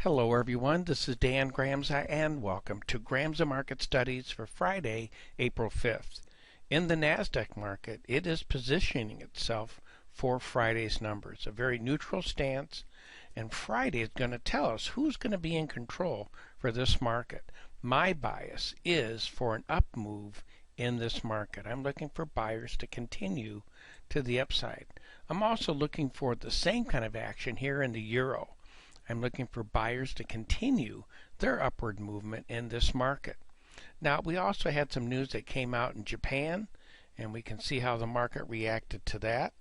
Hello everyone, this is Dan Gramza and welcome to Gramza Market Studies for Friday, April 5th. In the NASDAQ market, it is positioning itself for Friday's numbers, a very neutral stance, and Friday is going to tell us who's going to be in control for this market. My bias is for an up move in this market. I'm looking for buyers to continue to the upside. I'm also looking for the same kind of action here in the euro. I'm looking for buyers to continue their upward movement in this market. Now, we also had some news that came out in Japan, and we can see how the market reacted to that.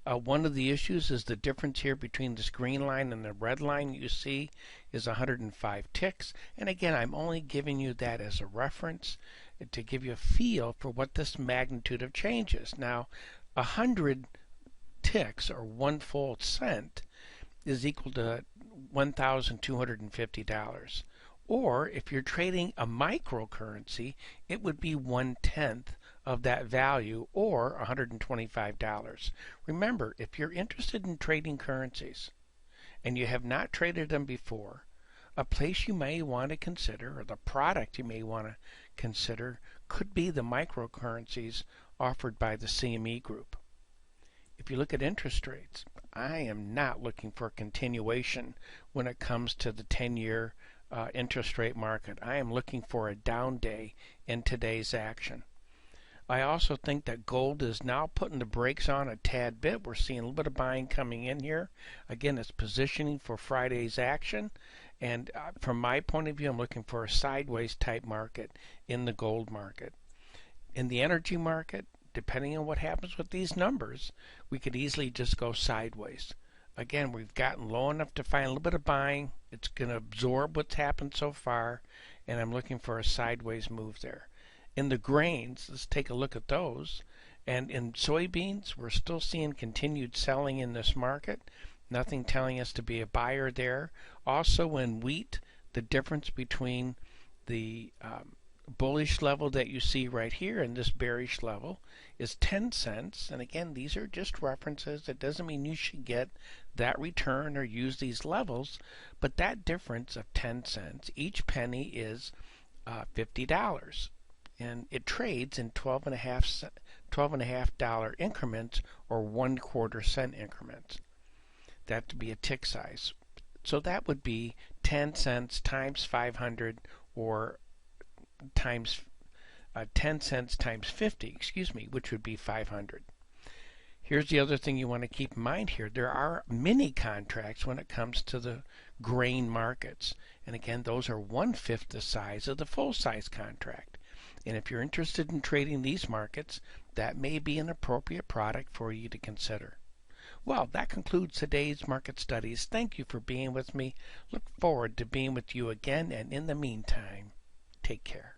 One of the issues is the difference here between this green line and the red line you see is 105 ticks. And again, I'm only giving you that as a reference to give you a feel for what this magnitude of change is. Now, 100 ticks or 1 full cent is equal to $1,250. Or if you're trading a microcurrency, it would be 1/10 of that value, or $125. Remember, if you're interested in trading currencies and you have not traded them before, a place you may want to consider, or the product you may want to consider, could be the microcurrencies offered by the CME Group. If you look at interest rates, I am not looking for a continuation when it comes to the 10-year interest rate market. I am looking for a down day in today's action. I also think that gold is now putting the brakes on a tad bit. We're seeing a little bit of buying coming in here. Again, it's positioning for Friday's action. And from my point of view, I'm looking for a sideways type market in the gold market. In the energy market, depending on what happens with these numbers, we could easily just go sideways. Again, we've gotten low enough to find a little bit of buying. It's going to absorb what's happened so far, and I'm looking for a sideways move there. In the grains, let's take a look at those. And in soybeans, we're still seeing continued selling in this market. Nothing telling us to be a buyer there. Also in wheat, the difference between the bullish level that you see right here and this bearish level is 10 cents. And again, these are just references. It doesn't mean you should get that return or use these levels, but that difference of 10 cents, each penny is $50. And it trades in $12.5 increments or 1/4 cent increments. That would be a tick size. So that would be 10 cents times 500 or times 10 cents times 50, which would be 500. Here's the other thing you want to keep in mind here. There are mini contracts when it comes to the grain markets. And again, those are 1/5 the size of the full size contract. And if you're interested in trading these markets, that may be an appropriate product for you to consider. Well, that concludes today's market studies. Thank you for being with me. Look forward to being with you again, and in the meantime, take care.